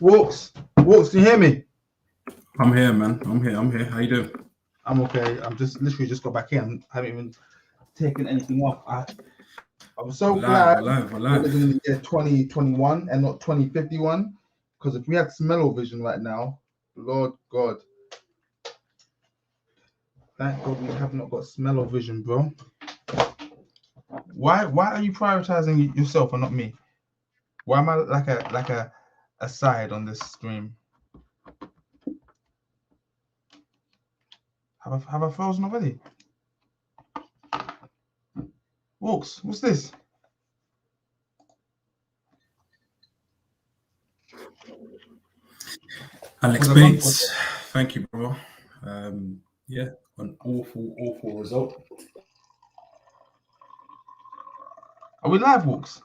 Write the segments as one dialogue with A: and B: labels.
A: Walks, do you hear me?
B: I'm here, man. I'm here. How you doing?
A: I'm okay. I'm just literally just got back in. I haven't even taken anything off. I'm so glad we're living in the year 2021 and not 2051. Because if we had smell-o-vision right now, Lord God. Thank God we have not got smell-o-vision, bro. Why are you prioritizing yourself and not me? Why am I like a side on this stream? Have I frozen already? Walks, what's this?
B: Alex Bates, thank you, bro. Yeah, an awful result.
A: Are we live, Walks?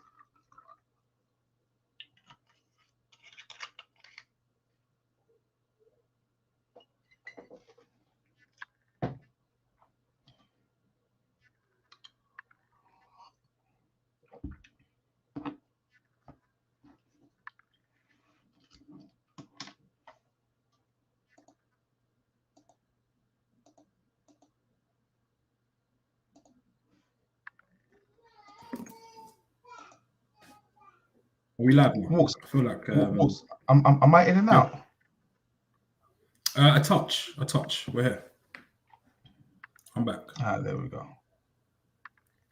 B: We live now.
A: Walks.
B: I feel like
A: Walks. Am I in and out?
B: A touch. We're here. I'm back.
A: There we go.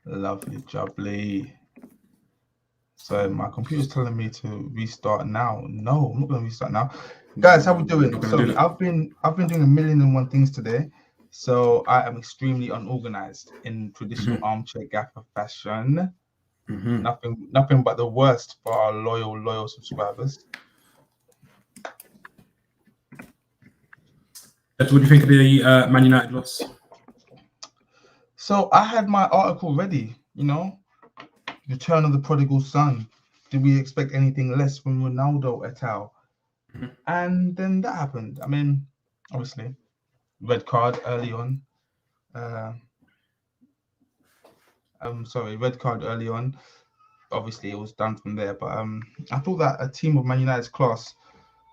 A: Lovely, jubbly. So my computer's telling me to restart now. No, I'm not gonna restart now. Guys, how we doing? So I've been doing a million and one things today. So I am extremely unorganized in traditional armchair gaffer fashion. Nothing but the worst for our loyal subscribers.
B: What do you think of the Man United loss?
A: So I had my article ready, return of the prodigal son. Did we expect anything less from Ronaldo et al? And then that happened. I mean, obviously, red card early on. Red card early on. Obviously, it was done from there. But I thought that a team of Man United's class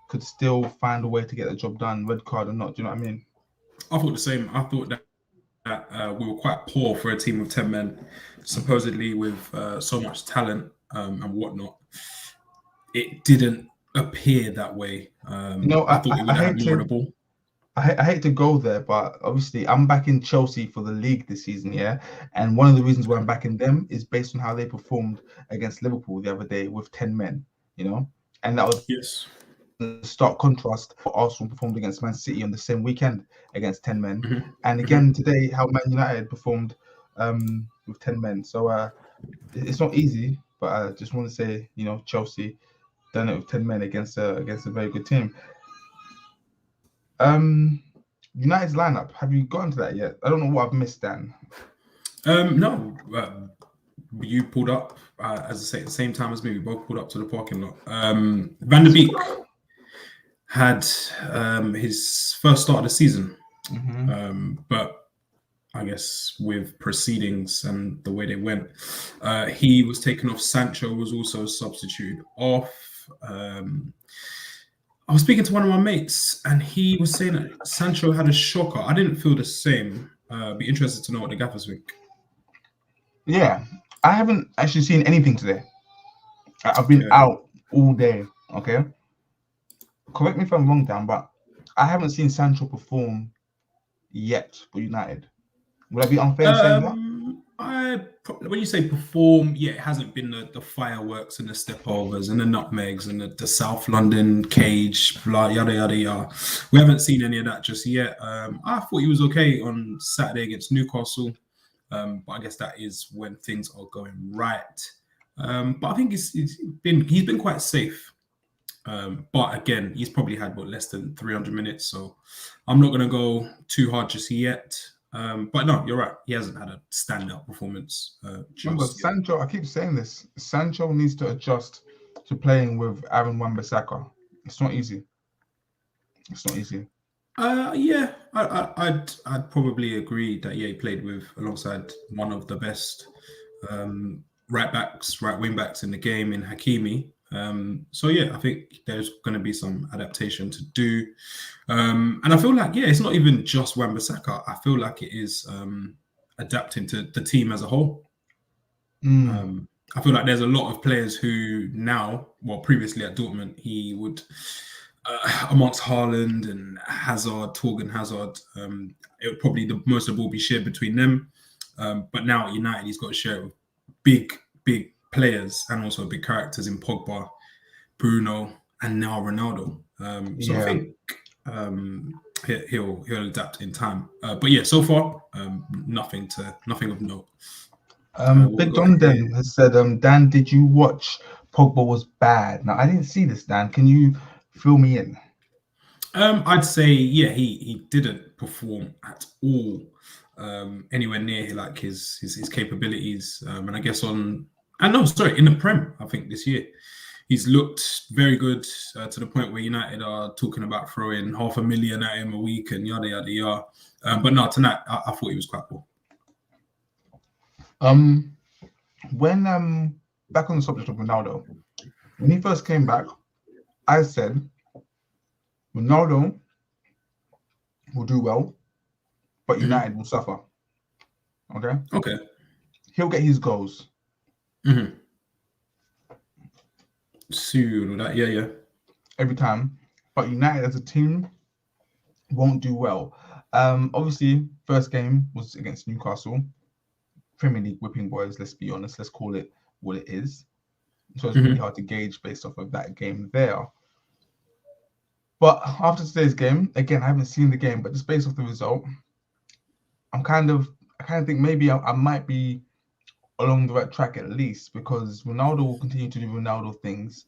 A: could still find a way to get the job done, red card or not. Do you know what I mean?
B: I thought the same. I thought that we were quite poor for a team of 10 men, supposedly with so much talent and whatnot. It didn't appear that way. I thought we would have had more of the ball.
A: I hate to go there, but obviously I'm back in Chelsea for the league this season, yeah? And one of the reasons why I'm back in them is based on how they performed against Liverpool the other day with 10 men, And that was the stark contrast for Arsenal performed against Man City on the same weekend against 10 men. And again today, how Man United performed with 10 men. So it's not easy, but I just want to say, Chelsea done it with 10 men against a very good team. United's lineup, have you gotten to that yet? I don't know what I've missed, Dan.
B: No, you pulled up, as I say, at the same time as me. We both pulled up to the parking lot. Van der Beek had his first start of the season, but I guess with proceedings and the way they went, he was taken off. Sancho was also substituted off. I was speaking to one of my mates, and he was saying that Sancho had a shocker. I didn't feel the same. Be interested to know what the Gaffers think.
A: Yeah, I haven't actually seen anything today. I've been out all day, okay? Correct me if I'm wrong, Dan, but I haven't seen Sancho perform yet for United. Would I be unfair in saying that?
B: When you say perform, it hasn't been the fireworks and the stepovers and the nutmegs and the South London cage, blah, yada, yada, yada. We haven't seen any of that just yet. I thought he was okay on Saturday against Newcastle, but I guess that is when things are going right. But I think he's been quite safe. But again, he's probably had less than 300 minutes, so I'm not going to go too hard just yet. But no, you're right. He hasn't had a standout performance.
A: Sancho, I keep saying this. Sancho needs to adjust to playing with Aaron Wan-Bissaka. It's not easy.
B: Yeah, I'd probably agree that he played alongside one of the best right wing backs in the game in Hakimi. So yeah, I think there's going to be some adaptation to do, and I feel like it's not even just Wan-Bissaka. I feel like it is adapting to the team as a whole. I feel like there's a lot of players who now, well, previously at Dortmund, he would amongst Haaland and Hazard, Torgan Hazard, it would probably most of the ball be shared between them. But now at United, he's got to share it with big players and also big characters in Pogba, Bruno, and now Ronaldo. So I think he'll adapt in time. But yeah, so far, nothing of note.
A: Big Don Den has said, Dan, did you watch Pogba was bad? Now, I didn't see this, Dan. Can you fill me in?
B: I'd say, he didn't perform at all anywhere near like his capabilities. And I guess in the Prem, I think this year, he's looked very good to the point where United are talking about throwing $500,000 at him a week and yada, yada, yada. But no, tonight, I thought he was quite cool.
A: When back on the subject of Ronaldo, when he first came back, I said Ronaldo will do well, but United will suffer. Okay. He'll get his goals.
B: Soon, that, yeah.
A: Every time, but United as a team won't do well. Obviously, first game was against Newcastle. Premier League whipping boys, let's be honest, let's call it what it is. So it's really hard to gauge based off of that game there. But after today's game, again, I haven't seen the game, but just based off the result, I kind of think maybe I might be along the right track at least, because Ronaldo will continue to do Ronaldo things,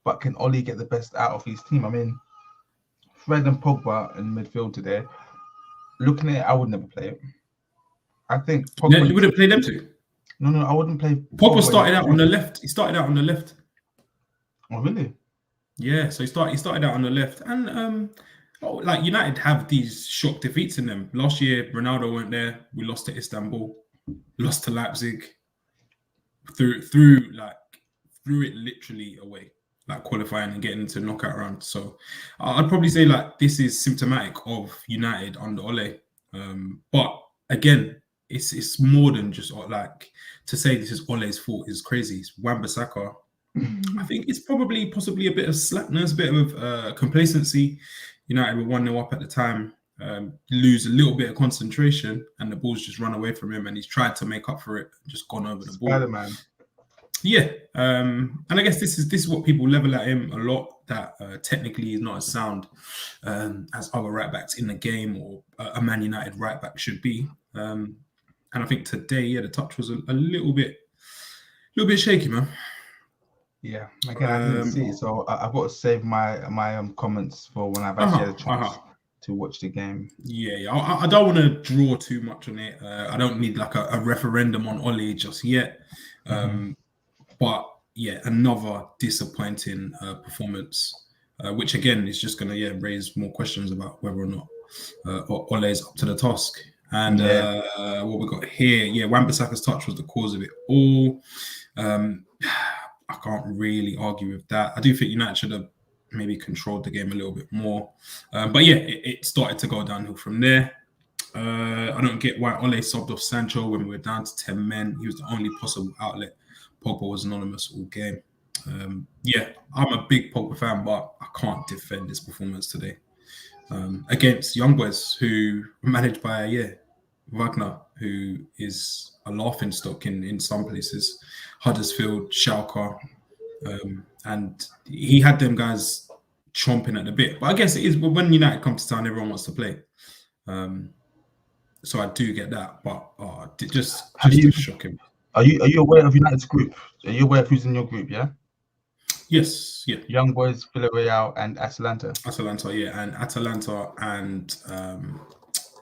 A: but can Oli get the best out of his team? I mean, Fred and Pogba in midfield today, looking at it, I would never play it. I think
B: Pogba... You wouldn't play them two?
A: No, I wouldn't play.
B: Pogba started out on the left. He started out on the left.
A: Oh, really?
B: Yeah, so he started out on the left. And like United have these shock defeats in them. Last year, Ronaldo weren't there. We lost to Istanbul, lost to Leipzig. Threw it literally away, like qualifying and getting into knockout round. So I'd probably say like this is symptomatic of United under Ole. But again, it's more than just like to say this is Ole's fault is crazy. It's Wan-Bissaka. I think it's possibly a bit of slackness, a bit of complacency. United were 1-0 up at the time, lose a little bit of concentration, and the ball's just run away from him, and he's tried to make up for it, just gone over the ball.
A: Spider-Man.
B: Yeah, and I guess this is what people level at him a lot. That technically he's not as sound as other right backs in the game, or a Man United right back should be. And I think today, the touch was a little bit shaky, man.
A: Yeah, again, I didn't see it, so I've got to save my comments for when I've actually had a chance to watch the game.
B: Yeah. I don't want to draw too much on it. I don't need like a referendum on Ole just yet. But yeah, another disappointing performance, which again is just going to raise more questions about whether or not Ole is up to the task. And what we got here, Wan-Bissaka's touch was the cause of it all. I can't really argue with that. I do think United should have maybe controlled the game a little bit more. But it started to go downhill from there. I don't get why Ole subbed off Sancho when we were down to 10 men. He was the only possible outlet. Pogba was anonymous all game. I'm a big Pogba fan, but I can't defend his performance today. Against young boys who were managed by Wagner, who is a laughing stock in some places, Huddersfield, Schalke, and he had them guys chomping at the bit. But I guess it is when United come to town, everyone wants to play. So I do get that, but just shocking.
A: Are you aware of United's group? Are you aware of who's in your group? Yeah.
B: Yes. Yeah.
A: Young Boys, Villarreal, and Atalanta.
B: And Atalanta and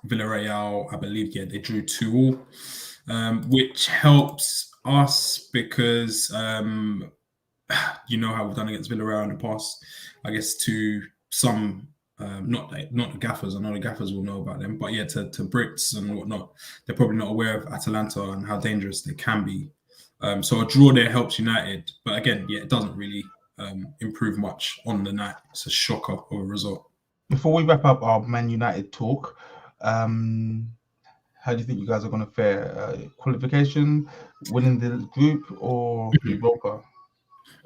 B: Villarreal, I believe, they drew 2-2, which helps us because you know how we've done against Villarreal in the past. I guess to some, not the gaffers. I know the gaffers will know about them, but to Brits and whatnot, they're probably not aware of Atalanta and how dangerous they can be. So a draw there helps United, but again, yeah, it doesn't really improve much on the night. It's a shocker of a result.
A: Before we wrap up our Man United talk, how do you think you guys are going to fare? Qualification, winning the group, or Europa?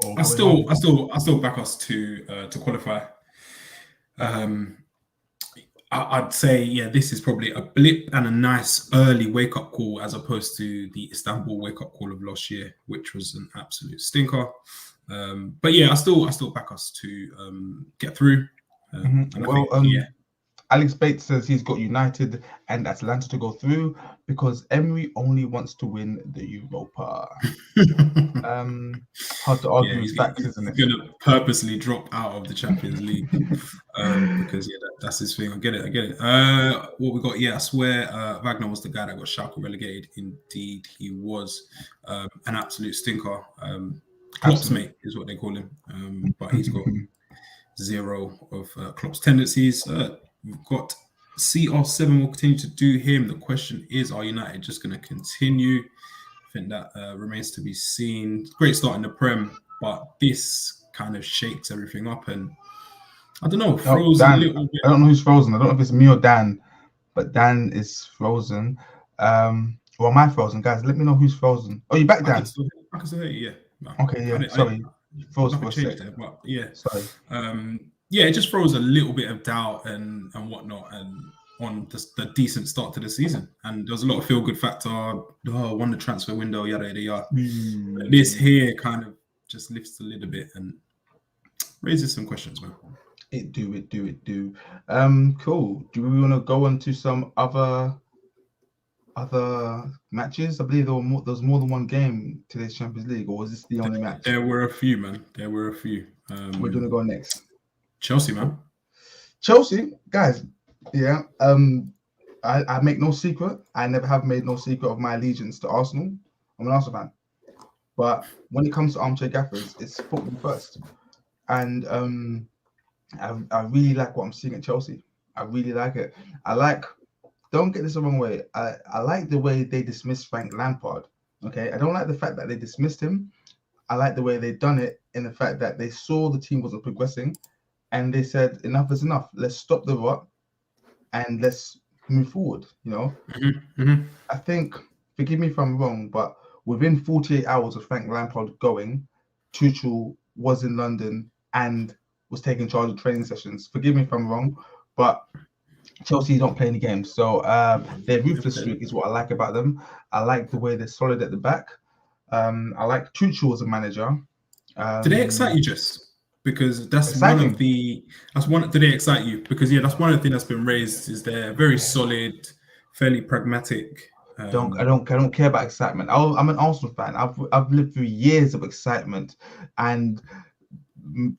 A: Or
B: I still back us to qualify. I'd say, yeah, this is probably a blip and a nice early wake-up call as opposed to the Istanbul wake-up call of last year, which was an absolute stinker. But yeah, I still back us to get through.
A: Alex Bates says he's got United and Atalanta to go through because Emery only wants to win the Europa. Hard to argue with facts, isn't it?
B: He's going to purposely drop out of the Champions League because that's his thing. I get it. What we got? Yeah, I swear Wagner was the guy that got Schalke relegated. Indeed, he was an absolute stinker. Klopp's mate is what they call him, but he's got zero of Klopp's tendencies. We've got CR7 will continue to do him. The question is, are United just going to continue? I think that remains to be seen. Great start in the Prem, but this kind of shakes everything up. And I don't know, frozen a little bit.
A: I don't know who's frozen. I don't know if it's me or Dan, but Dan is frozen. Or am I frozen? Guys, let me know who's frozen. Oh, you back, Dan?
B: I can still hear you, yeah. No,
A: okay, yeah, sorry. Froze for a sec.
B: There, but yeah.
A: Sorry.
B: Yeah, it just throws a little bit of doubt and whatnot and on the decent start to the season. And there was a lot of feel-good factor. Won the transfer window, yada, yada, yada. This here kind of just lifts a little bit and raises some questions, man.
A: It do. Cool. Do we want to go on to some other matches? I believe there was more than one game today's Champions League, or was this the only match?
B: There were a few, man. There were a few.
A: Where do you want to go next?
B: Chelsea, man.
A: Chelsea, guys. Yeah. I make no secret. I never have made no secret of my allegiance to Arsenal. I'm an Arsenal fan. But when it comes to Armchair Gaffers, it's football first. And I really like what I'm seeing at Chelsea. I really like it. Don't get this the wrong way. I like the way they dismissed Frank Lampard. Okay. I don't like the fact that they dismissed him. I like the way they done it in the fact that they saw the team wasn't progressing and they said, enough is enough. Let's stop the rot and let's move forward, you know? I think, forgive me if I'm wrong, but within 48 hours of Frank Lampard going, Tuchel was in London and was taking charge of training sessions. Forgive me if I'm wrong, but Chelsea don't play any games. So their ruthless streak is what I like about them. I like the way they're solid at the back. I like Tuchel as a manager.
B: Do they excite you, Jess? Because that's one of the. Do they excite you? Because that's one of the things that's been raised. Is they're very solid, fairly pragmatic.
A: I don't care about excitement. I'm an Arsenal fan. I've lived through years of excitement, and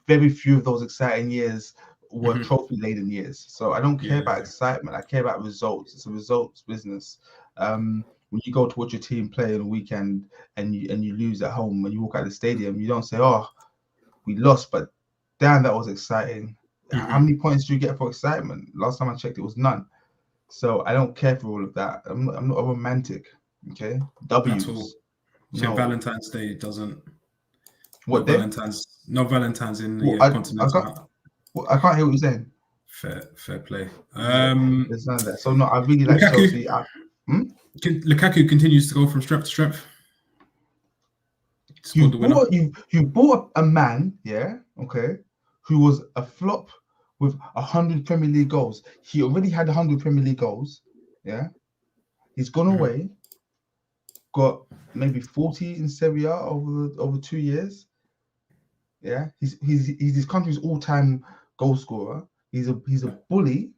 A: very few of those exciting years were trophy-laden years. So I don't care about excitement. I care about results. It's a results business. When you go to watch your team play on the weekend and you lose at home, when you walk out of the stadium, you don't say, "Oh, we lost," but damn, that was exciting. How many points do you get for excitement? Last time I checked, it was none. So I don't care for all of that. I'm not a romantic. Okay, W's.
B: So Valentine's Day doesn't.
A: What day?
B: No Valentine's in the Continental.
A: I can't hear what you're saying.
B: Fair play.
A: There's none of that. So no, I really like Chelsea.
B: Lukaku continues to go from strength to strength.
A: You bought a man, who was a flop with 100 Premier League goals. He already had 100 Premier League goals. Yeah, he's gone away, got maybe 40 in Serie A over 2 years. Yeah, he's his country's all-time goal scorer. He's a bully.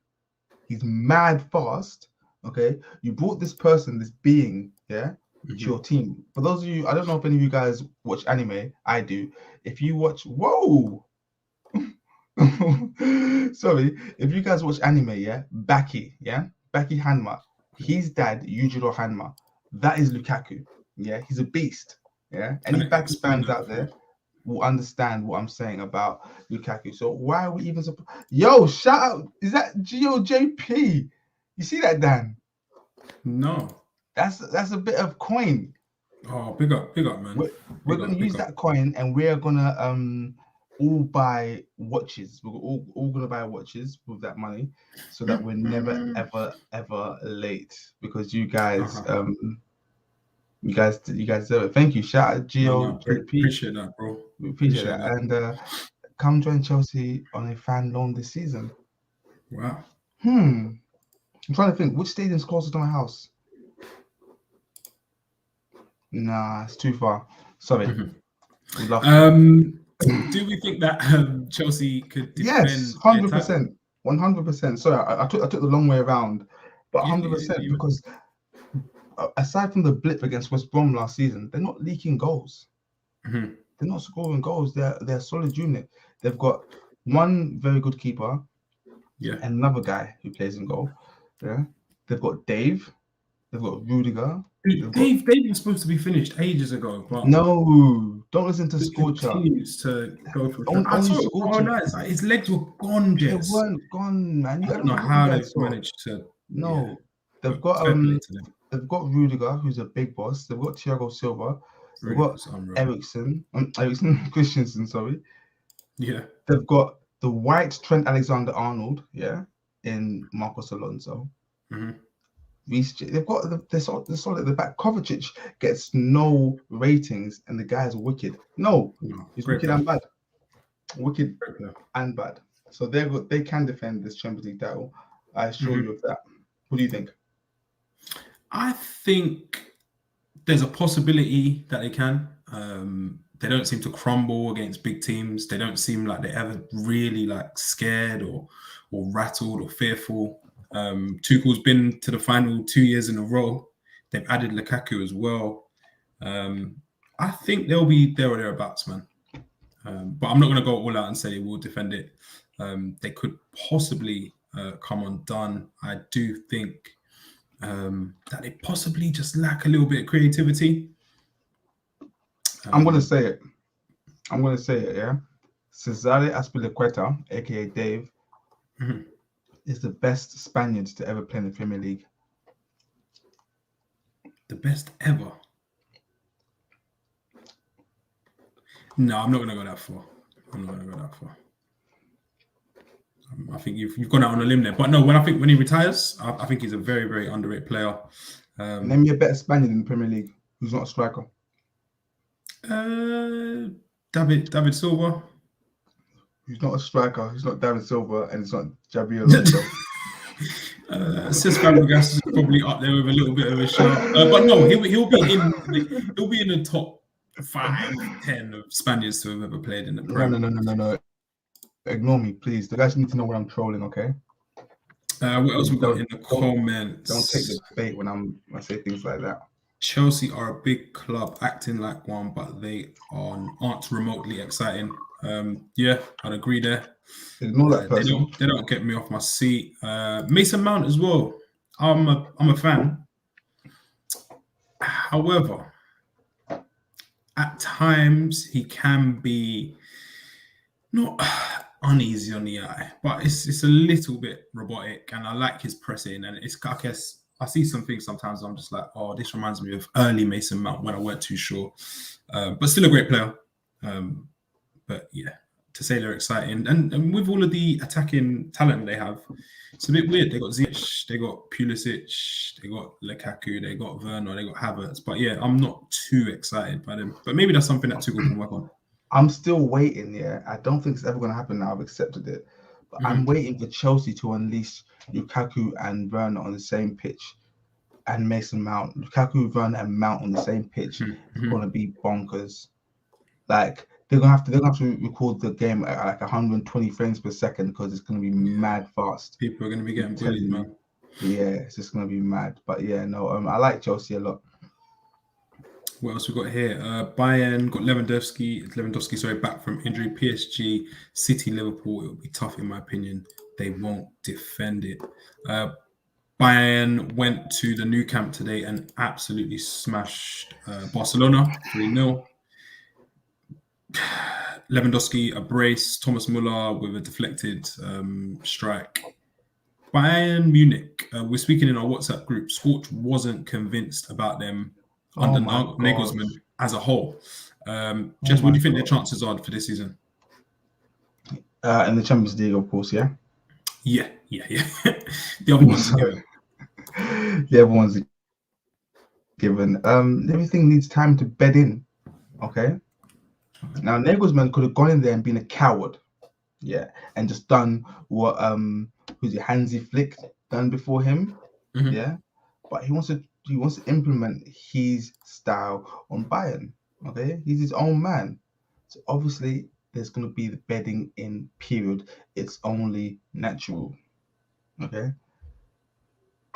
A: He's mad fast. Okay, you brought this person, this being, to your team. For those of you, I don't know if any of you guys watch anime. I do. If you watch, sorry, if you guys watch anime, Baki Hanma, his dad, Yujiro Hanma, that is Lukaku. Yeah, he's a beast. Yeah, any Baki fans out there will understand what I'm saying about Lukaku. So why are we even Yo, shout out, is that GOJP? You see that, Dan?
B: No.
A: That's a bit of coin.
B: Oh, big up, man.
A: We're gonna use that coin, and we're gonna all buy watches. We're all gonna buy watches with that money, so that we're never ever late. Because you guys you guys deserve it. Thank you. Shout out Gio, JP.
B: Appreciate that, bro.
A: We appreciate that. And come join Chelsea on a fan loan this season.
B: Wow.
A: I'm trying to think which stadium's closer to my house. Nah, it's too far. Sorry. We'd love
B: do we think that Chelsea could defend?
A: Yes, 100%. 100%. Sorry, I took the long way around, but 100% because aside from the blip against West Brom last season, they're not leaking goals. They're not scoring goals. They're a solid unit. They've got one very good keeper, and another guy who plays in goal. Yeah, they've got Dave. They've got Rudiger.
B: Dave was supposed to be finished ages ago, but
A: no, don't listen to Scorcher.
B: Continues to go for. His legs were gone.
A: They weren't gone, man.
B: I don't know how they've managed to.
A: No, they've got Rudiger, who's a big boss. They've got Thiago Silva. They've got Eriksen Christensen. Sorry. Yeah. They've got the white Trent Alexander-Arnold. Yeah, in Marcos Alonso. They've got they're solid at the back. Kovacic gets no ratings, and the guy's wicked. No, he's wicked and bad. Wicked and bad. So they can defend this Champions League title. I assure you of that. What do you think?
B: I think there's a possibility that they can. They don't seem to crumble against big teams. They don't seem like they're ever really like scared or rattled or fearful. Tuchel's been to the final 2 years in a row. They've added Lukaku as well. I think they'll be there or thereabouts, man. But I'm not going to go all out and say they will defend it. They could possibly come undone. I do think that they possibly just lack a little bit of creativity.
A: I'm going to say it. Yeah. Cesare Azpilicueta, aka Dave, is the best Spaniard to ever play in the Premier League.
B: The best ever? No, I'm not going to go that far. I think you've gone out on a limb there. But no, when he retires, I think he's a very, very underrated player.
A: Name me a better Spaniard in the Premier League who's not a striker.
B: David Silva.
A: He's not a striker. He's not David Silva, and it's not Javier Alonso.
B: Cesc Fabregas is probably up there with a little bit of a shout, but no, he'll be in the top 5-10 of Spaniards to have ever played in the Premier.
A: No. Ignore me, please. The guys need to know when I'm trolling, okay?
B: What else we got in the comments?
A: Don't take the bait when I say things like that.
B: Chelsea are a big club, acting like one, but they aren't remotely exciting. Yeah, I'd agree there.
A: Ignore that person.
B: They don't get me off my seat. Mason Mount as well. I'm a fan. However, at times he can be not uneasy on the eye, but it's a little bit robotic, and I like his pressing, and I guess I see some things sometimes I'm just like, oh, this reminds me of early Mason Mount when I weren't too sure, but still a great player. But yeah, to say they're exciting, and with all of the attacking talent they have, it's a bit weird. They got Zenit, they got Pulisic, they got Lukaku, they got Werner, they got Havertz. But yeah, I'm not too excited by them. But maybe that's something that Tuchel can work on.
A: I'm still waiting. Yeah, I don't think it's ever going to happen now. I've accepted it, but I'm waiting for Chelsea to unleash Lukaku and Werner on the same pitch, and Mason Mount. Lukaku, Werner, and Mount on the same pitch is going to be bonkers. Like. They're gonna have to record the game at like 120 frames per second because it's gonna be mad fast.
B: People are gonna be getting bullied, man.
A: Yeah, it's just gonna be mad. But yeah, no, I like Chelsea a lot.
B: What else we got here? Bayern got Lewandowski, back from injury. PSG, City, Liverpool. It'll be tough in my opinion. They won't defend it. Bayern went to the new camp today and absolutely smashed Barcelona 3-0. Lewandowski a brace, Thomas Muller with a deflected strike. Bayern Munich, we're speaking in our WhatsApp group. Scorch wasn't convinced about them under
A: my
B: Nagelsmann
A: gosh.
B: as a whole. Jess, what do you think their chances are for this season?
A: In the Champions League, of course, yeah.
B: Yeah. The other ones are given.
A: The other ones are given. Everything needs time to bed in. Okay. Now Nagelsmann could have gone in there and been a coward, yeah, and just done what who's it, Hansi Flick done before him, yeah. But he wants to implement his style on Bayern. Okay, he's his own man, so obviously there's going to be the bedding in period. It's only natural. Okay.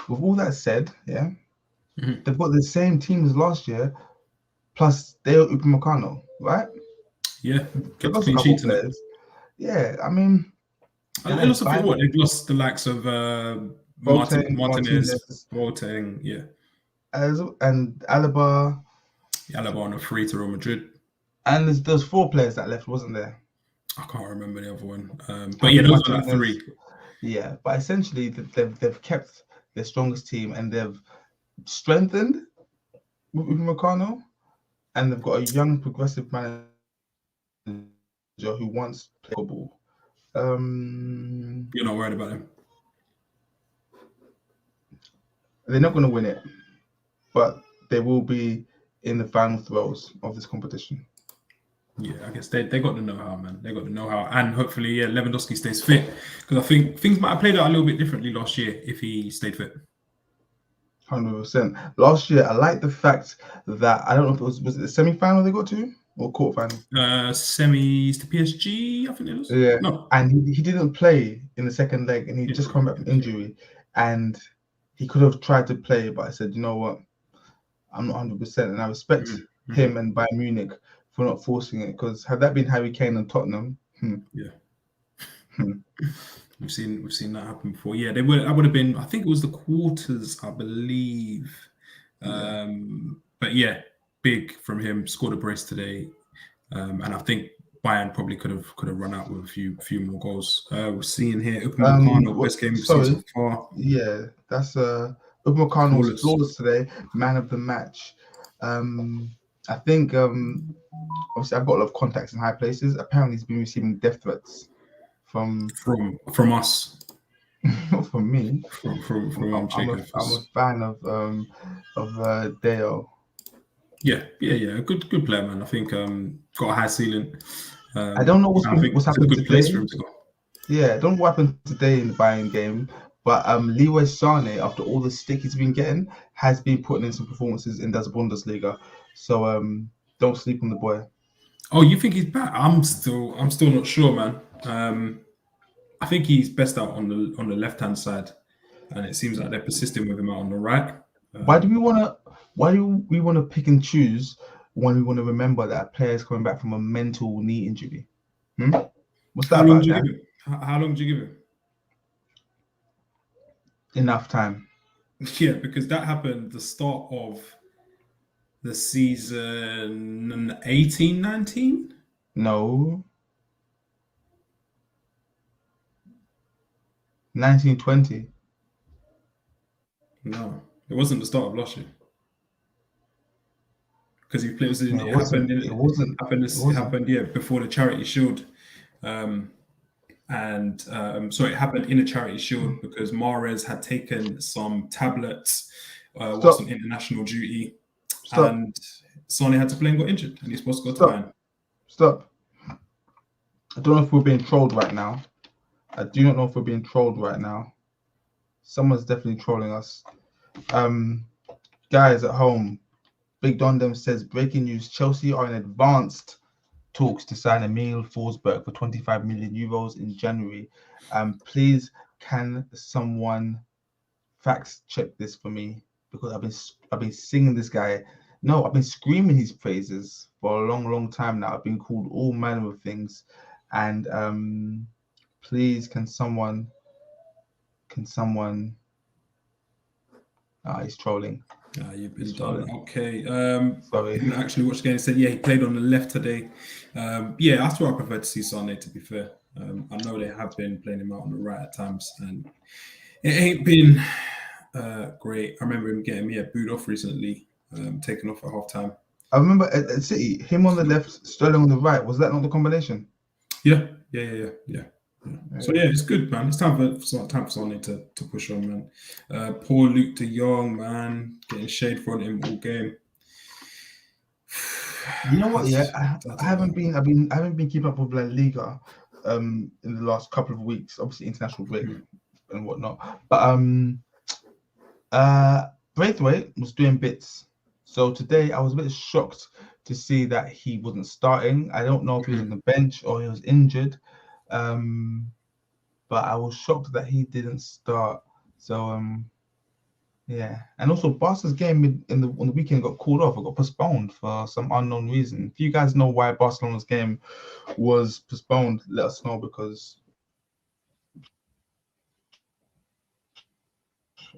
A: With all that said, yeah, they've got the same team as last year, plus Dale Upamecano, right?
B: Yeah,
A: They've
B: kept the
A: lost a
B: clean
A: couple
B: sheets in it.
A: players. Yeah, I mean,
B: It
A: guys,
B: also feel what they've lost the likes of Martinez, Boateng, yeah,
A: and Alaba,
B: Alaba on a free to Real Madrid.
A: and there's 4 players that left, wasn't there?
B: I can't remember the other one, but yeah, those were like 3.
A: Yeah, but essentially they've kept their strongest team and they've strengthened with Upamecano, and they've got a young progressive manager who wants to play football.
B: You're not worried about him?
A: They're not going to win it, but they will be in the final throes of this competition.
B: Yeah, I guess they got the know-how, man. They got the know-how, and hopefully, yeah, Lewandowski stays fit, because I think things might have played out a little bit differently last year if he stayed fit.
A: 100%. Last year, I like the fact that I don't know if it was it the semi-final they got to or quarter-final?
B: Semis to PSG, I think it was.
A: Yeah.
B: No.
A: And he didn't play in the second leg, and he just come back from injury, and he could have tried to play, but I said, you know what, I'm not 100%, and I respect him and Bayern Munich for not forcing it, because had that been Harry Kane and Tottenham,
B: We've seen that happen before. Yeah, that would have been. I think it was the quarters, I believe. But yeah, big from him. Scored a brace today, and I think Bayern probably could have run out with a few more goals. We're seeing here Upamecano, best game we've seen so far.
A: Yeah, that's Upamecano was flawless today, man of the match. I think obviously I've got a lot of contacts in high places. Apparently he's been receiving death threats from
B: us.
A: Not from me.
B: From Armchair
A: I'm a fan of Dale.
B: Yeah. Good player, man. I think got a high ceiling.
A: I don't know what's happened
B: good
A: today.
B: Place for him to go.
A: Yeah, I don't know what happened today in the Bayern game, but Leroy Sané, after all the stick he's been getting, has been putting in some performances in Das Bundesliga. So don't sleep on the boy.
B: Oh, you think he's back? I'm still not sure, man. I think he's best out on the left hand side, and it seems like they're persisting with him out on the right.
A: Why do we want to pick and choose when we want to remember that a player is coming back from a mental knee injury? What's that about, Dan?
B: How long did you give him?
A: Enough time.
B: Yeah, because that happened the start of the season 18-19?
A: No. 1920.
B: No, it wasn't the start of last year. Because he played. It happened. Yeah, before the Charity Shield, it happened in a Charity Shield because Mahrez had taken some tablets whilst on international duty, and Sané had to play and got injured, and he's supposed to go to Bayern.
A: Stop. I don't know if we're being trolled right now. I do not know if we're being trolled right now. Someone's definitely trolling us. Guys at home, Big Dondem says, breaking news, Chelsea are in advanced talks to sign Emil Forsberg for 25 million euros in January. Please, can someone fact check this for me? Because I've been singing this guy. No, I've been screaming his praises for a long time now. I've been called all manner of things. And please, can someone he's trolling.
B: You've been done. Okay.
A: Sorry.
B: Didn't actually watch the game. Said, yeah, he played on the left today. Yeah, that's where I prefer to see Sané, to be fair. I know they have been playing him out on the right at times, and it ain't been great. I remember him getting booed off recently taken off at half time.
A: I remember at City, him on the left, Sterling on the right. Was that not the combination?
B: Yeah. So yeah, it's good, man. It's time for Sonny to push on, man. Poor Luke De Jong, man, getting shade for him all game.
A: You know what? Yeah, I haven't been keeping up with La Liga in the last couple of weeks. Obviously, international break and whatnot. But Braithwaite was doing bits. So today I was a bit shocked to see that he wasn't starting. I don't know if he was on the bench or he was injured. But I was shocked that he didn't start. So yeah, and also Barca's game on the weekend got called off. It got postponed for some unknown reason. If you guys know why Barcelona's game was postponed, let us know, because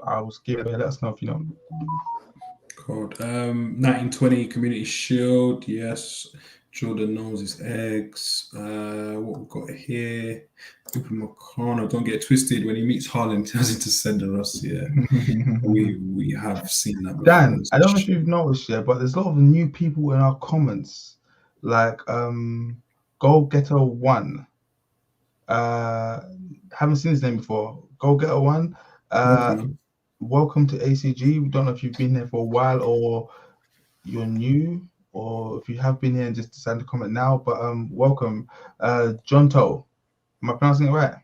A: I was scared. Let us know if you know.
B: God. 1920 Community Shield. Yes. Jordan knows his eggs. What we've got here. Upamecano. Don't get twisted. When he meets Haaland, tells him to send us. Yeah. we have seen that before.
A: Dan, I don't know if you've noticed yet, but there's a lot of new people in our comments. Like Goal Getter 1. Haven't seen his name before. Goal Getter 1. Welcome to ACG. We don't know if you've been here for a while or you're new, or if you have been here and just decided to comment now, but welcome. Jonto. Am I pronouncing it right?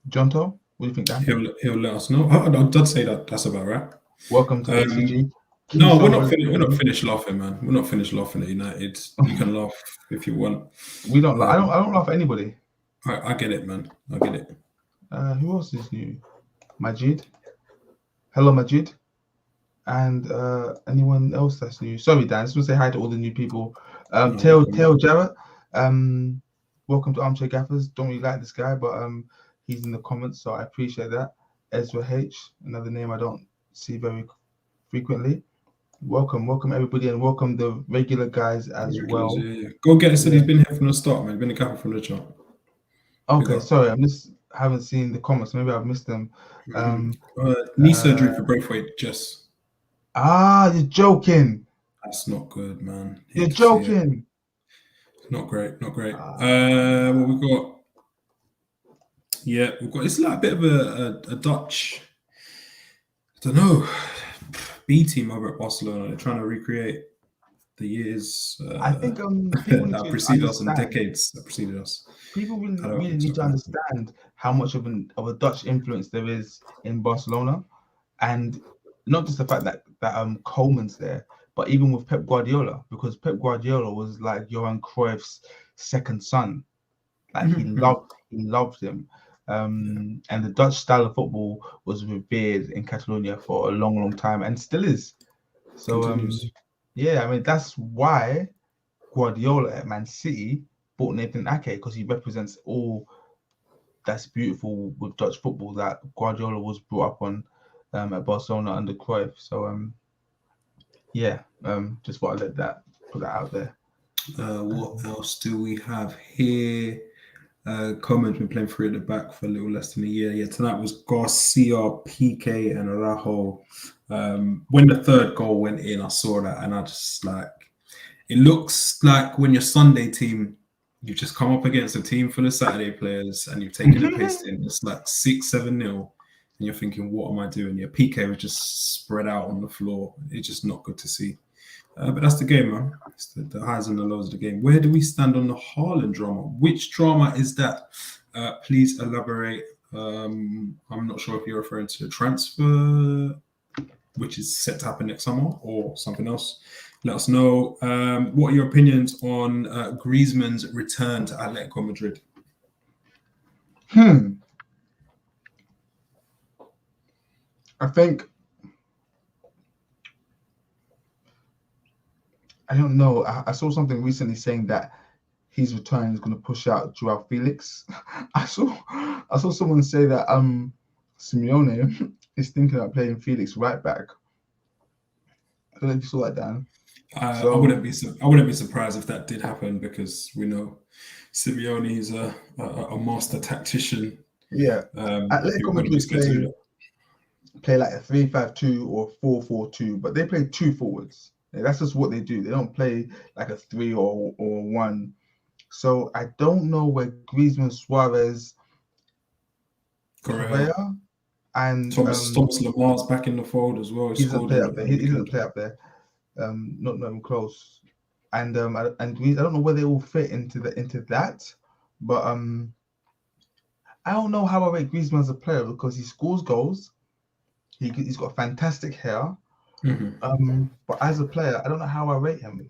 A: Jonto? What do you think, Dan?
B: He'll let us know. I'd say that's about right.
A: Welcome to ACG.
B: No, we're not finished laughing, man. We're not finished laughing at United. You can laugh if you want.
A: We don't. I don't laugh at anybody.
B: I get it, man. I get it.
A: Who else is new? Majid. Hello, Majid. And anyone else that's new? Sorry, Dan. I just want to say hi to all the new people. Tail Jarrett. Welcome to Armchair Gaffers. Don't really like this guy, but he's in the comments, so I appreciate that. Ezra H, another name I don't see very frequently. Welcome everybody, and welcome the regular guys as well.
B: Yeah. Go get us. He's been here from the start, man. He's been a gaffer from the jump.
A: Okay, sorry, haven't seen the comments. Maybe I've missed them.
B: Knee surgery for Braithwaite, Jess.
A: You're joking.
B: That's not good, man.
A: You're joking.
B: Not great. What we've got? Yeah, we've got. It's like a bit of a Dutch. I don't know. B team over at Barcelona. They're trying to recreate the years.
A: I think
B: that preceded us and decades that preceded us.
A: People really need to understand how much of a Dutch influence there is in Barcelona, and not just the fact that Coleman's there, but even with Pep Guardiola, because Pep Guardiola was like Johan Cruyff's second son. Like he loved him. And the Dutch style of football was revered in Catalonia for a long time, and still is. So yeah, I mean that's why Guardiola at Man City bought Nathan Ake, because he represents all that's beautiful with Dutch football that Guardiola was brought up on at Barcelona under Cruyff. So just want to put that out there.
B: What else do we have here? Coleman's been playing free at the back for a little less than a year. Yeah, tonight was Garcia, PK, and Araujo. When the third goal went in, I saw that, and I just it looks like when your Sunday team, you've just come up against a team full of Saturday players, and you've taken a pace in. It's like 6-7-0, and you're thinking, what am I doing? Yeah, PK was just spread out on the floor. It's just not good to see. But that's the game, man. It's the highs and the lows of the game. Where do we stand on the Haaland drama? Which drama is that? Please elaborate. I'm not sure if you're referring to a transfer, which is set to happen next summer, or something else. Let us know. What are your opinions on Griezmann's return to Atletico Madrid?
A: I think, I don't know. I saw something recently saying that his return is going to push out Joao Felix. I saw someone say that Simeone is thinking about playing Felix right back. I don't know if you saw that, Dan.
B: I wouldn't be surprised if that did happen, because we know Simeone is a master tactician.
A: Yeah, Atletico Madrid play like a 3-5-2 or 4-4-2, but they play two forwards. Yeah, that's just what they do. They don't play like a 3 or 1. So I don't know where Griezmann, Suarez, Correa, and
B: Thomas Lamar's back in the fold as well.
A: He doesn't play up there. He doesn't play up there. Not even close. And Griezmann, I don't know where they all fit into that, but I don't know how I rate Griezmann as a player because he scores goals. He's got fantastic hair. But as a player, I don't know how I rate him. Do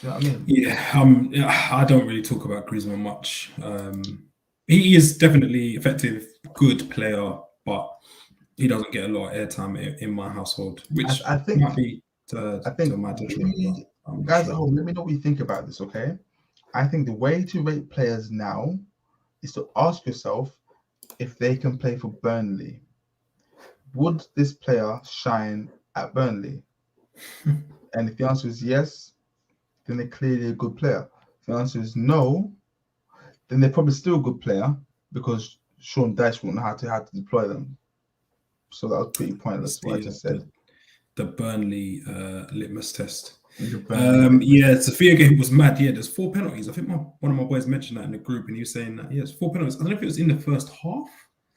A: you know what I mean?
B: Yeah, I don't really talk about Griezmann much. He is definitely effective, good player, but he doesn't get a lot of airtime in my household, which
A: I think
B: might be to my
A: detriment. Guys at home, let me know what you think about this, okay? I think the way to rate players now is to ask yourself if they can play for Burnley. Would this player shine at Burnley? And if the answer is yes, then they're clearly a good player. If the answer is no, then they're probably still a good player because Sean Dyche won't know how to deploy them. So that was pretty pointless what I just said.
B: The Burnley litmus test. Sophia game was mad. Yeah, there's 4 penalties. I think one of my boys mentioned that in the group, and he was saying that it's 4 penalties. I don't know if it was in the first half.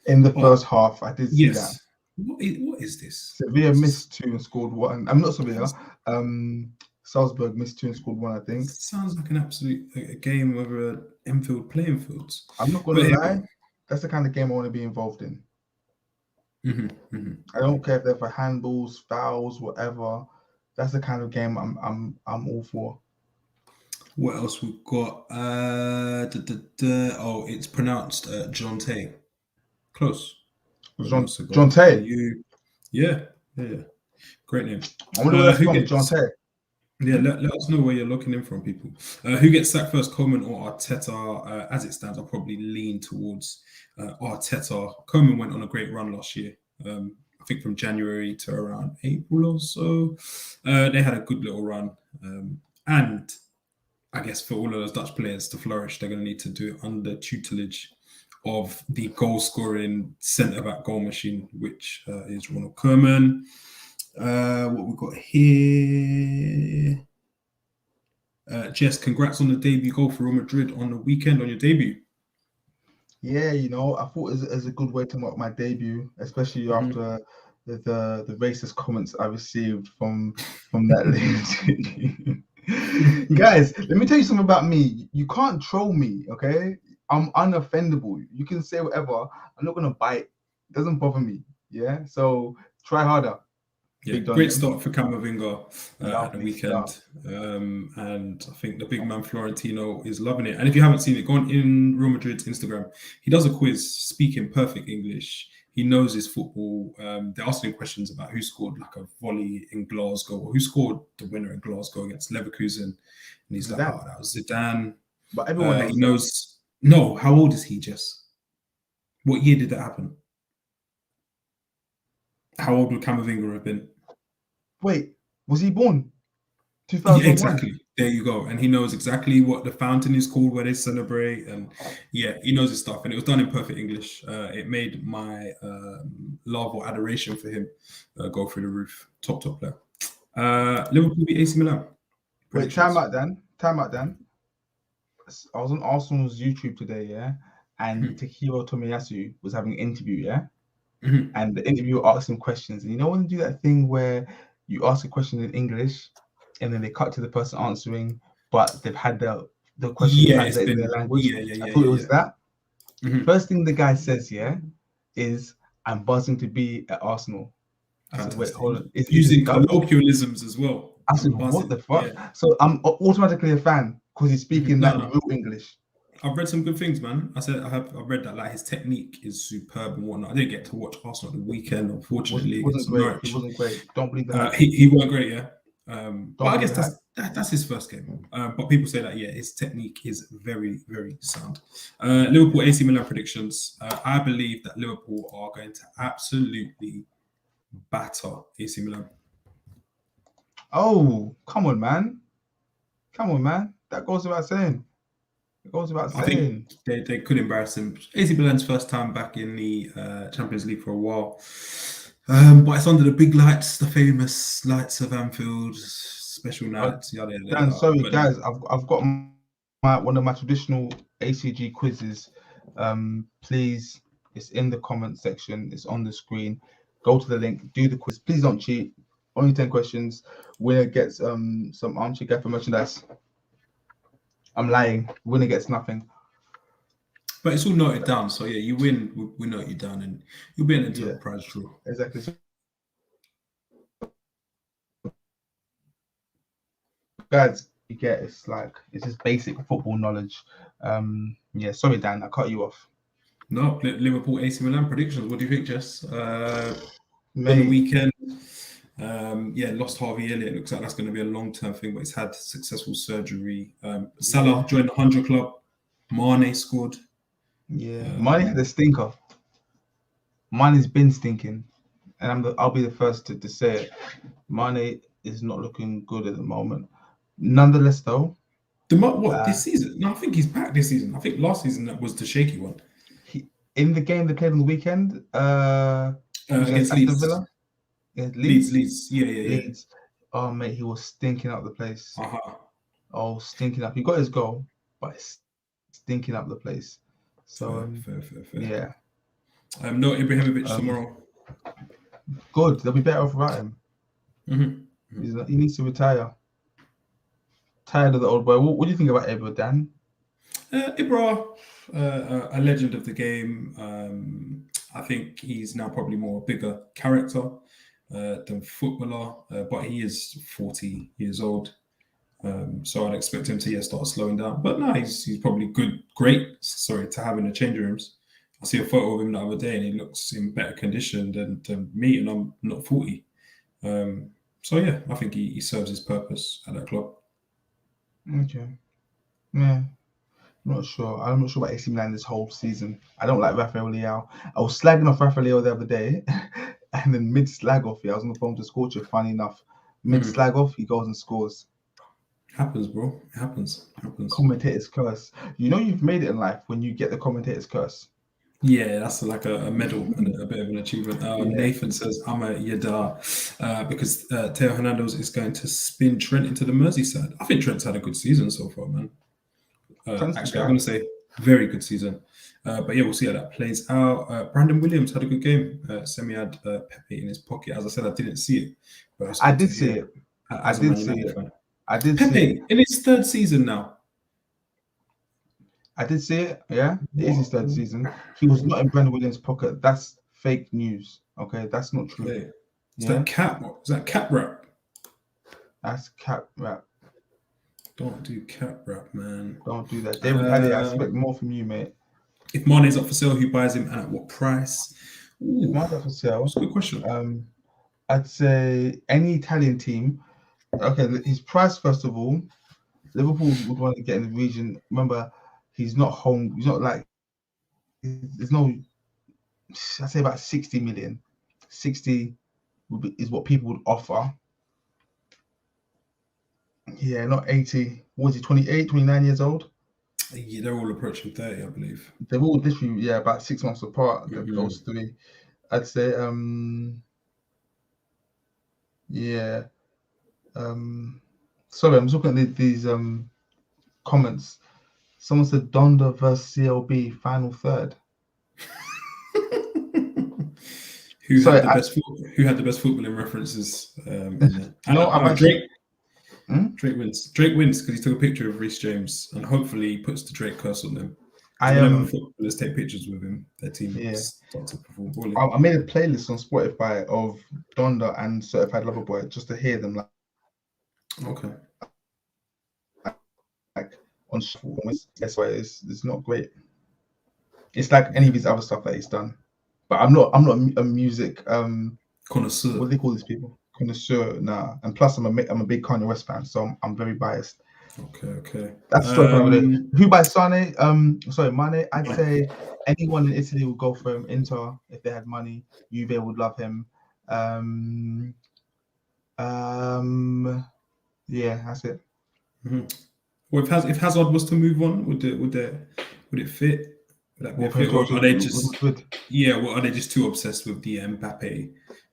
A: In the first half, I did see that.
B: What is this?
A: Sevilla missed 2 and scored 1. I'm not Sevilla. Salzburg missed 2 and scored 1, I think.
B: Sounds like an absolute game over Enfield playing fields.
A: I'm not going to lie. That's the kind of game I want to be involved in. I don't care if they're for handballs, fouls, whatever. That's the kind of game I'm all for.
B: What else we've got? It's pronounced Jonte. Close.
A: Jonte.
B: Yeah. Great name.
A: I wonder where that's from, Jonte.
B: Yeah, let us know where you're looking in from, people. Who gets sacked first, Coleman or Arteta? As it stands, I'll probably lean towards Arteta. Coleman went on a great run last year. I think from January to around April or so. They had a good little run. And I guess for all of those Dutch players to flourish, they're going to need to do it under tutelage of the goal-scoring centre-back goal machine, which is Ronald Koeman. What we've got here. Jess, congrats on the debut goal for Real Madrid on the weekend on your debut.
A: Yeah, I thought it was a good way to mark my debut, especially after the racist comments I received from that lady. Guys, let me tell you something about me. You can't troll me, okay? I'm unoffendable. You can say whatever. I'm not gonna bite. It doesn't bother me. Yeah. So try harder.
B: Yeah, great start for Camavinga at the weekend. And I think the big man Florentino is loving it. And if you haven't seen it, go on in Real Madrid's Instagram. He does a quiz speaking perfect English. He knows his football. They're asking questions about who scored like a volley in Glasgow or who scored the winner in Glasgow against Leverkusen. And he's Zidane. Like, that was Zidane.
A: But everyone
B: he knows. No, how old is he, Jess? What year did that happen? How old would Camavinga have been?
A: Wait, was he born? 2001?
B: Yeah, exactly. There you go. And he knows exactly what the fountain is called where they celebrate. And yeah, he knows his stuff. And it was done in perfect English. It made my love or adoration for him go through the roof. Top player. Liverpool beat AC Milan.
A: Wait, time out, Dan. I was on Arsenal's YouTube today, yeah? And Takehiro Tomiyasu was having an interview, yeah? And the interviewer asked him questions. And when you do that thing where you ask a question in English and then they cut to the person answering, but they've had the question translated in their language. I thought it was that. First thing the guy says, is I'm buzzing to be at Arsenal. I said, wait, hold on.
B: Using colloquialisms as well.
A: I said, what the fuck? Yeah. So I'm automatically a fan because he's speaking real English.
B: I've read some good things, man. I've read that like his technique is superb and whatnot. I didn't get to watch Arsenal on the weekend, unfortunately.
A: He wasn't great. Don't believe that.
B: He wasn't great, yeah. But I guess that's his first game. But people say that his technique is very, very sound. Liverpool AC Milan predictions. I believe that Liverpool are going to absolutely batter AC Milan.
A: Oh, come on, man. That goes without saying. I think
B: they could embarrass him. AC Milan's first time back in the Champions League for a while. But it's under the big lights, the famous lights of Anfield, special nights, yada yada
A: Dan,
B: yada.
A: sorry
B: But
A: guys, I've got one of my traditional ACG quizzes. Please, it's in the comment section. It's on the screen. Go to the link. Do the quiz. Please don't cheat. Only 10 questions. Winner gets some Armchair Gaffer merchandise. I'm lying. Winner gets nothing.
B: But it's all noted down. So yeah, you win. We note you down, and you'll be into a prize draw.
A: Exactly. So, guys, you get it's just basic football knowledge. Yeah. Sorry, Dan, I cut you off.
B: No, Liverpool AC Milan predictions. What do you think, Jess? On
A: Mate,
B: the weekend, lost Harvey Elliott. Looks like that's going to be a long-term thing, but he's had successful surgery. Salah joined the 100 club. Mane scored.
A: Yeah, Mane had a stinker. Mane's been stinking, and I'll be the first to say it. Mane is not looking good at the moment. Nonetheless, though,
B: this season? No, I think he's back this season. I think last season that was the shaky one.
A: In the game they played on the weekend,
B: against Leeds.
A: Villa.
B: Leeds. Yeah.
A: Leeds. Oh mate, he was stinking up the place. Oh, stinking up. He got his goal, but it's stinking up the place. So
B: fair.
A: Yeah.
B: No Ibrahimovic tomorrow.
A: Good. They'll be better off without him.
B: Mm-hmm.
A: He needs to retire. Tired of the old boy. What do you think about Ibra, Dan?
B: Ibra, a legend of the game. I think he's now probably more a bigger character than footballer, but he is 40 years old. So I'd expect him to start slowing down. But no, he's probably great to have in the changing rooms. I see a photo of him the other day and he looks in better condition than me, and I'm not 40. So yeah, I think he serves his purpose at that club.
A: Okay. Yeah. I'm not sure about AC Milan this whole season. I don't like Rafael Leao. I was slagging off Rafael Leao the other day, and then mid slag off, I was on the phone to Scorcher. Funny enough, mid slag off, he goes and scores.
B: Happens, bro. It happens.
A: Commentator's curse. You know you've made it in life when you get the commentator's curse.
B: Yeah, that's like a medal and a bit of an achievement. Nathan says, I'm a Yada because Theo Hernandez is going to spin Trent into the Merseyside. I think Trent's had a good season so far, man. Actually, I'm going to say very good season. But yeah, we'll see how that plays out. Brandon Williams had a good game. Semi had Pepe in his pocket. As I said, I didn't see it. But
A: I did see it. I did see it.
B: Pepe in his third season now.
A: I did see it. Yeah, it is his third season. He was not in Brandon Williams' pocket. That's fake news. Okay, that's not true.
B: Okay. Is that cap rap?
A: That's cap rap.
B: Don't do cap rap, man.
A: Don't do that. David Paddy, I expect more from you, mate.
B: If Mane's up for sale, who buys him and at what price?
A: If Mane's up for sale,
B: that's a good question.
A: I'd say any Italian team. Okay, his price first of all. Liverpool would want to get in the region. Remember, he's not home. He's not like. There's no. I'd say about 60 million. 60 is what people would offer. Yeah, not 80. What was he, 28, 29 years old?
B: Yeah, they're all approaching 30, I believe.
A: They're all literally, about 6 months apart, those three. I'd say, sorry, I'm just looking at these comments. Someone said Donda versus CLB, final third.
B: Who had the best footballing references? Drake wins. Drake wins because he took a picture of Reece James, and hopefully he puts the Drake curse on them. Whenever footballers take pictures with him, their team starts to perform poorly.
A: I made a playlist on Spotify of Donda and Certified Lover Boy just to hear them.
B: Okay.
A: Like on shuffle, that's why it's not great. It's like any of his other stuff that he's done, but I'm not a music
B: connoisseur.
A: What do they call these people? Connoisseur, nah. And plus, I'm a big Kanye West fan, so I'm very biased.
B: Okay.
A: That's the story. Who buys Mane? Mane. I'd say anyone in Italy would go for him. Inter, if they had money. Juve would love him. Yeah, that's it.
B: Mm-hmm. Well, if Hazard was to move on, would it fit? Would that be a fit? Or are they just are they just too obsessed with the Mbappe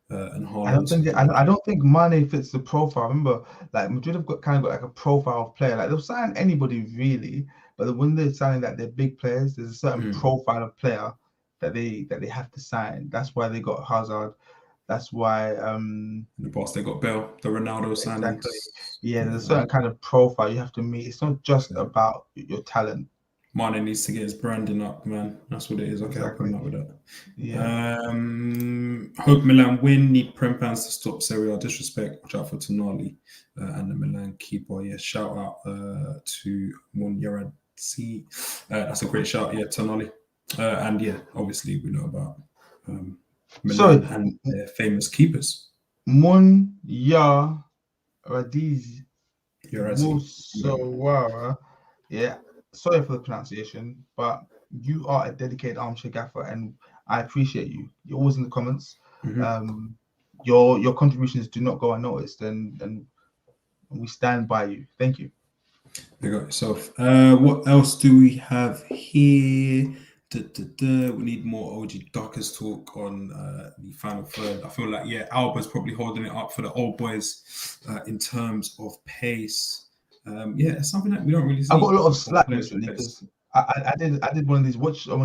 B: and
A: I don't
B: Haaland.
A: think I don't think Mane fits the profile. Remember, like Madrid have got like a profile of player. Like they'll sign anybody really, but when they're signing that they're big players, there's a certain profile of player that they have to sign. That's why they got Hazard. That's why
B: in the past they got Bale, the Ronaldo signings.
A: exactly. Yeah, there's a certain kind of profile you have to meet. It's not just about your talent.
B: Mane needs to get his branding up, man. That's what it is. Okay, I'll put him up with that.
A: Yeah.
B: Hope Milan win. Need Prem fans to stop Serie A disrespect. Watch out for Tonali and the Milan keeper. Yeah, shout out to Monyaradzi. That's a great shout. Yeah, Tonali. And yeah, obviously we know about Milan and their famous keepers.
A: Monyaradzi. Yeah. Sorry for the pronunciation, but you are a dedicated armchair gaffer, and I appreciate you. You're always in the comments. Your contributions do not go unnoticed, and we stand by you. Thank you.
B: You got yourself. What else do we have here? We need more OG Dockers talk on the final third. I feel like Alba's probably holding it up for the old boys in terms of pace. It's something that we don't really see.
A: I got a lot of slack recently because I did one of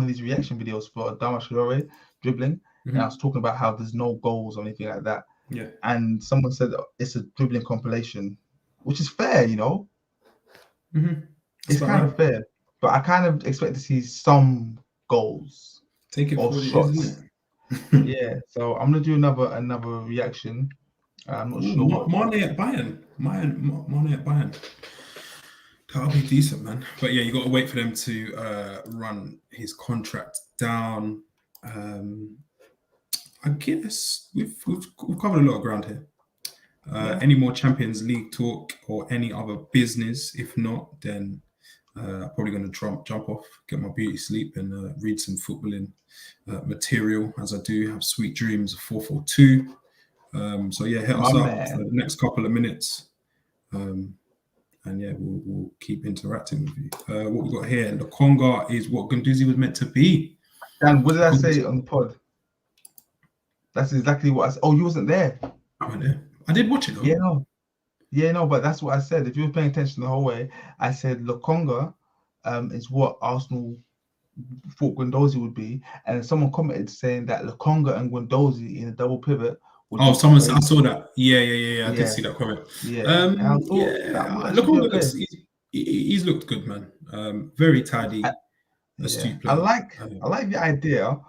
A: these reaction videos for Damashkore dribbling, and I was talking about how there's no goals or anything like that.
B: Yeah.
A: And someone said it's a dribbling compilation, which is fair, you know. It's kind of fair, but I kind of expect to see some goals.
B: Take it
A: or
B: for
A: shots.
B: It is, isn't it?
A: Yeah, so I'm gonna do another reaction. I'm not sure.
B: Mane at Bayern. Mane at Bayern. That'll be decent, man. But yeah, you got to wait for them to run his contract down. I guess we've covered a lot of ground here. Any more Champions League talk or any other business? If not, then I'm probably going to jump off, get my beauty sleep, and read some footballing material as I do have sweet dreams of 442. So yeah, hit us up for the next couple of minutes. And yeah, we'll keep interacting with you. What we got here, Lukaku is what Guendouzi was meant to be.
A: Dan, what did I say on the pod? That's exactly what I said. Oh, you wasn't there.
B: I went there. I did watch it though.
A: Yeah, no, but that's what I said. If you were paying attention the whole way, I said Lukaku is what Arsenal thought Guendouzi would be, and someone commented saying that Lukaku and Guendouzi in a double pivot.
B: I saw that. Yeah. I did see that comment. Lukaku, he's looked good, man. Very tidy, astute player.
A: I like the idea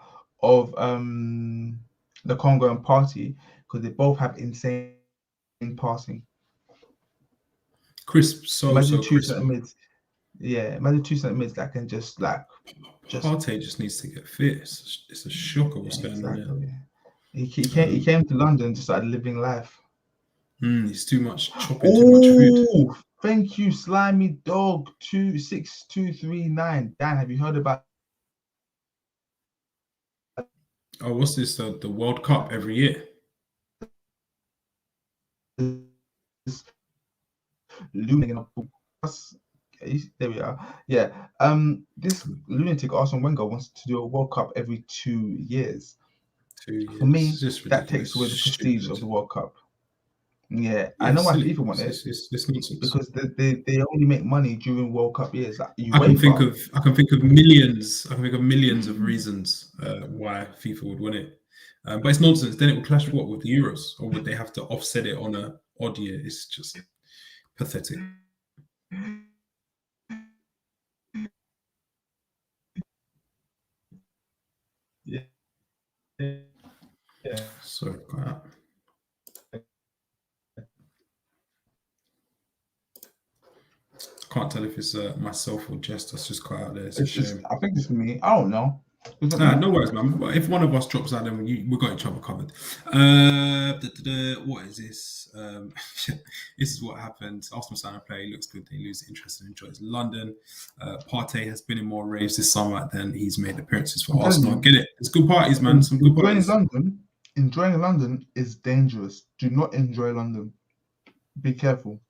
A: of Lukaku and Partey because they both have insane passing.
B: Crisp,
A: imagine two
B: crisp.
A: center mids. Yeah, imagine 2 center mids that can just.
B: Partey just needs to get fit. It's a shocker what's going on there.
A: He came to London and just started living life.
B: He's too much chopping, too much food.
A: Thank you, Slimy Dog 26239. Dan, have you heard about?
B: Oh, what's this? The World Cup every year. There we are. Yeah. This lunatic Arsene Wenger wants to do a World Cup every 2 years. 2 years.
A: For me, that takes away the prestige of the World Cup. Yeah, I know why FIFA want it.
B: It's nonsense.
A: Because they only make money during World Cup years. Like
B: I can think of millions. I can think of millions of reasons why FIFA would win it. But it's nonsense. Then it will clash with the Euros, or would they have to offset it on a odd year? It's just pathetic. Yeah. Sorry, can't tell if it's myself or Jess that's just cut out there. It's a shame.
A: I think it's me. I don't know.
B: No worries, man. But if one of us drops out, then we got each other covered. What is this? This is what happens. Arsenal sign a player, looks good. They lose interest and enjoys London. Partey has been in more raves this summer than he's made appearances for Arsenal. Get it? It's good parties, man. Some good parties.
A: Enjoying London is dangerous. Do not enjoy London. Be careful.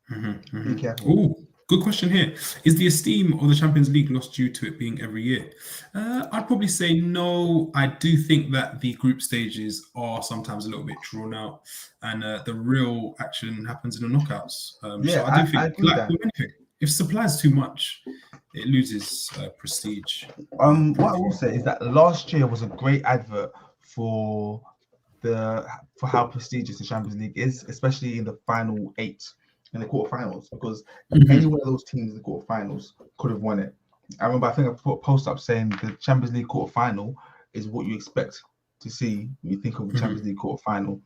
B: Mm-hmm.
A: Be careful.
B: Ooh, Good question here. Is the esteem of the Champions League lost due to it being every year? I'd probably say no. I do think that the group stages are sometimes a little bit drawn out, and the real action happens in the knockouts. So I do think, like with anything, if supply's too much, it loses prestige.
A: What I will say is that last year was a great advert for how prestigious the Champions League is, especially in the final 8 in the quarterfinals, because any one of those teams in the quarterfinals could have won it. I remember, I think I put a post up saying the Champions League quarterfinal is what you expect to see when you think of the Champions League quarterfinal.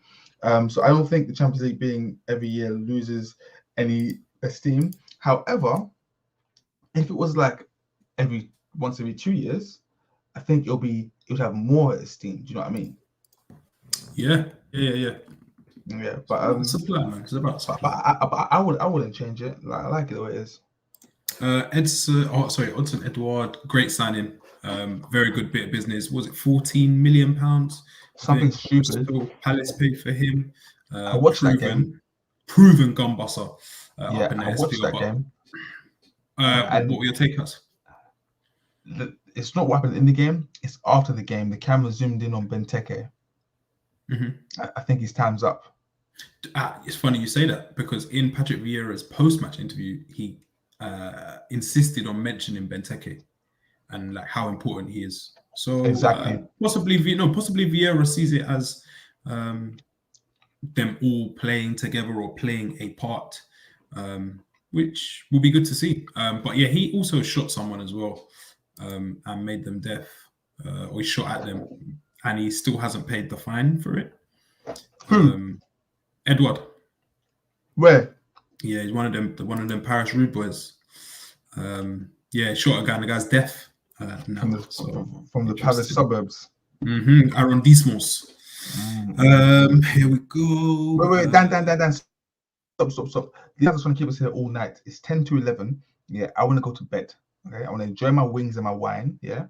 A: So I don't think the Champions League being every year loses any esteem. However, if it was like once every 2 years, I think it would have more esteem. Do you know what I mean?
B: Yeah.
A: Yeah, but
B: supply, man. It's about supply.
A: But I wouldn't change it. Like, I like it the way it is.
B: Odson Edouard, great signing. Very good bit of business. Was it £14 million?
A: Something stupid.
B: Crystal Palace paid for him.
A: I watched that game.
B: Proven gun busser.
A: Yeah, I watched that game.
B: What were your takes?
A: It's not what happened in the game. It's after the game. The camera zoomed in on Benteke. I think his time's up.
B: It's funny you say that, because in Patrick Vieira's post-match interview, he insisted on mentioning Benteke and like how important he is. So
A: exactly,
B: possibly Vieira sees it as them all playing together or playing a part, which will be good to see. But yeah, he also shot someone as well and made them deaf, or he shot at them, and he still hasn't paid the fine for it. Edward.
A: Where?
B: Yeah, he's one of them Paris rude boys. Yeah, shot a guy and the guy's deaf.
A: From the Paris suburbs.
B: Arrondissements. Here we go.
A: Wait, Dan. Stop. The others want to keep us here all night. It's 10 to 11. Yeah, I want to go to bed. Okay, I want to enjoy my wings and my wine. Yeah,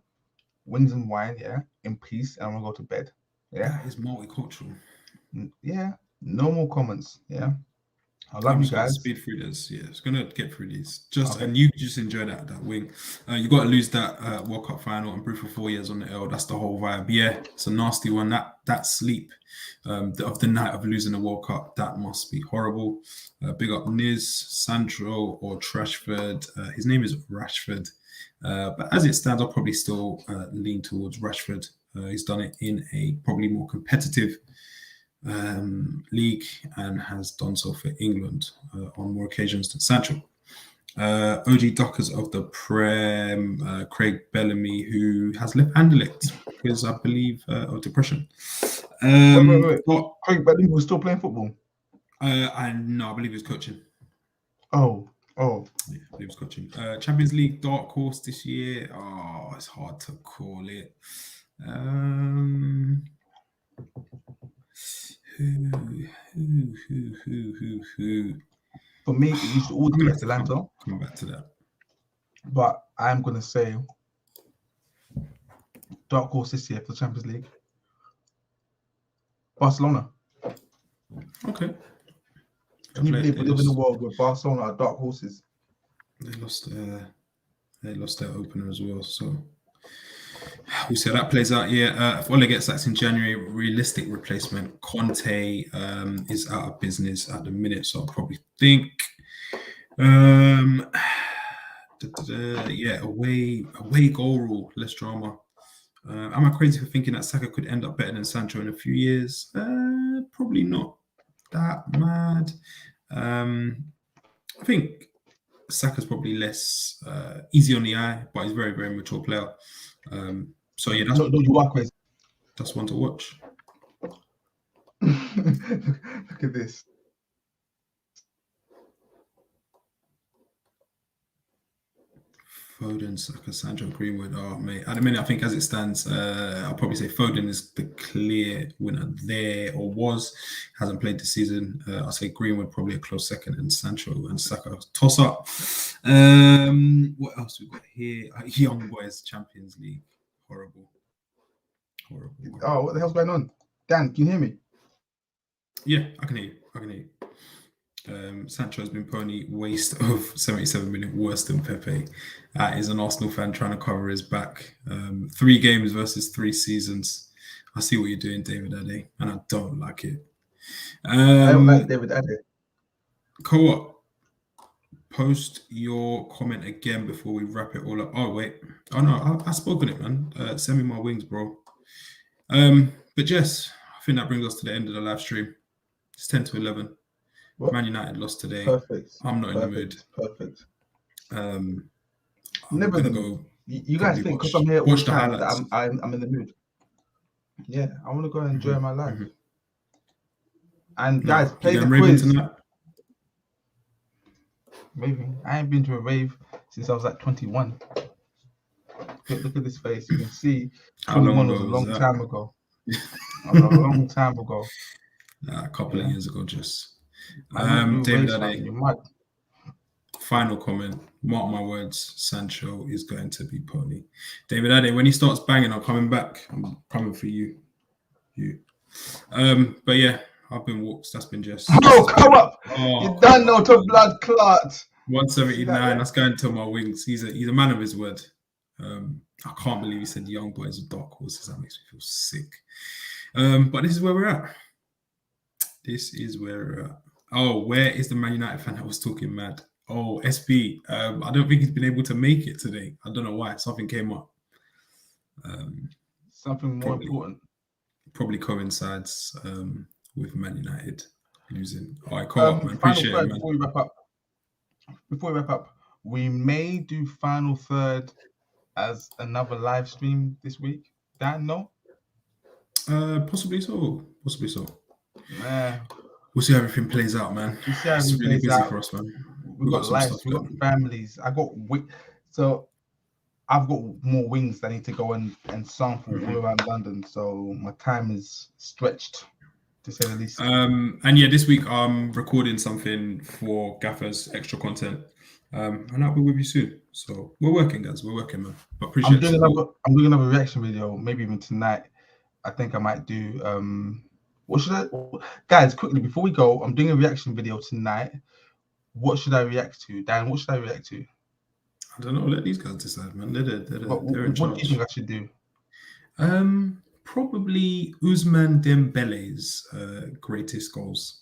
A: wings and wine. Yeah, in peace, and I want to go to bed. Yeah,
B: that is multicultural.
A: Yeah, no more comments. Yeah, I love you guys.
B: Speed through this. Yeah, it's gonna get through these. And you just enjoy that wing. You got to lose that World Cup final and proof for 4 years on the L. That's the whole vibe. Yeah, it's a nasty one. That sleep of the night of losing the World Cup, that must be horrible. Big up Niz, Sandro, or Trashford. His name is Rashford, but as it stands, I'll probably still lean towards Rashford. He's done it in a probably more competitive league and has done so for England on more occasions than Sancho. OG Dockers of the Prem, Craig Bellamy, who has left Anderlecht because I believe of depression.
A: Wait. Craig Bellamy was still playing football?
B: I believe he was coaching.
A: Oh.
B: Yeah, I believe he was coaching. Champions League dark horse this year. Oh, it's hard to call it. Who?
A: For me, it used to always be Atalanta.
B: Come back to that.
A: But I'm going to say dark horse this year for the Champions League. Barcelona.
B: Okay.
A: Can you believe we live in a world where Barcelona are dark horses?
B: They lost their opener as well. So we'll see how that plays out. Yeah, if Ole gets sacked in January, realistic replacement. Conte is out of business at the minute, so I'll probably think. Away goal rule, less drama. Am I crazy for thinking that Saka could end up better than Sancho in a few years? Probably not that mad. I think Saka's probably less easy on the eye, but he's a very, very mature player. So yeah, that's one to watch.
A: Look at this.
B: Foden, Saka, Sancho, Greenwood. Oh, mate. At the minute, I think as it stands, I'll probably say Foden is the clear winner there, or was. Hasn't played this season. I'll say Greenwood probably a close second, and Sancho and Saka toss up. What else we got here? Young Boys Champions League. Horrible.
A: Oh, what the hell's going on? Dan, can you hear me?
B: Yeah, I can hear you. Sancho has been pony waste of 77 million, worse than Pepe. That is an Arsenal fan trying to cover his back. 3 games versus 3 seasons. I see what you're doing, David Ade, and I don't like it.
A: I don't like David Ade.
B: Co-op, post your comment again before we wrap it all up. Oh, wait. Oh, no, I spoke on it, man. Send me my wings, bro. But Jess, I think that brings us to the end of the live stream. It's 10 to 11. What? Man United lost today.
A: Perfect.
B: I'm not in the mood.
A: Perfect.
B: Never go.
A: You guys think because I'm here all the time that I'm in the mood? Yeah, I want to go and enjoy my life. Mm-hmm. And guys, play the quiz. Tonight? Raving. I ain't been to a rave since I was like 21. Look at this face. You can see 21 was a long time ago. A long time ago.
B: A couple of years ago, just. David Ade, final comment. Mark my words, Sancho is going to be pony. David Ade, when he starts banging, I'm coming back. I'm coming for you. But yeah, I've been Walks. That's been Jess.
A: Oh, come up! You done know to blood clot.
B: 179. That's going to my wings. He's a man of his word. I can't believe he said young boys are dark horses. That makes me feel sick. But this is where we're at. Oh, where is the Man United fan that was talking mad? Oh, SB. I don't think he's been able to make it today. I don't know why. Something came up.
A: Something more important.
B: Probably coincides with Man United losing. All right, cool, man. Appreciate it, man.
A: Before we wrap up, we may do final third as another live stream this week. Dan, no?
B: Possibly so. We'll see how everything plays out, man.
A: It's really busy for us, man. We've got lives, we've got families. I've got more wings that I need to go and sample all around London. So my time is stretched, to say the least.
B: And yeah, this week I'm recording something for Gaffers, extra content. And I'll be with you soon. So we're working, guys. We're working, man. But appreciate it.
A: I'm doing another reaction video, maybe even tonight. I think I might do guys, quickly before we go, I'm doing a reaction video tonight. What should I react to? Dan, what should I react to?
B: I don't know. Let these guys decide, man. They're in charge.
A: What do you think I should do?
B: Probably Ousmane Dembele's greatest goals.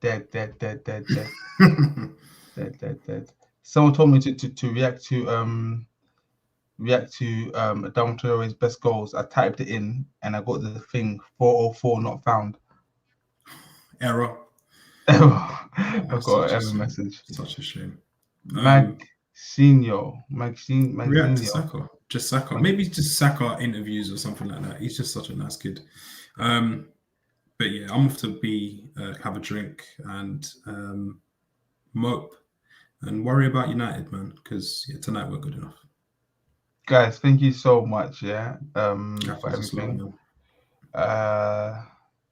A: Dead. Dead. Someone told me to react to Adama Traore's best goals. I typed it in and I got the thing 404 not found.
B: Error.
A: I got an error message.
B: Such a shame.
A: Magsinho.
B: React to Saka. Just Saka. Maybe just Saka interviews or something like that. He's just such a nice kid. But yeah, I'm off to have a drink and mope and worry about United, man. Because tonight we're good enough.
A: Guys, thank you so much. For everything.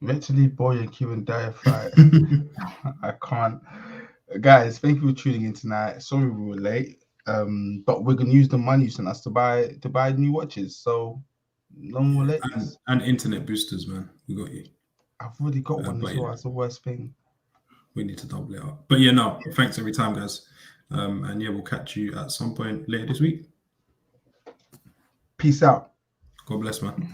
A: Eventually, Boy and Kieran Dyer fight. I can't. Guys, thank you for tuning in tonight. Sorry we were late. But we're gonna use the money you sent us to buy new watches. So no more late.
B: And internet boosters, man. We got you.
A: I've already got one as well. That's the worst thing.
B: We need to double it up. But yeah, no. Thanks every time, guys. And yeah, we'll catch you at some point later this week.
A: Peace out.
B: God bless, man.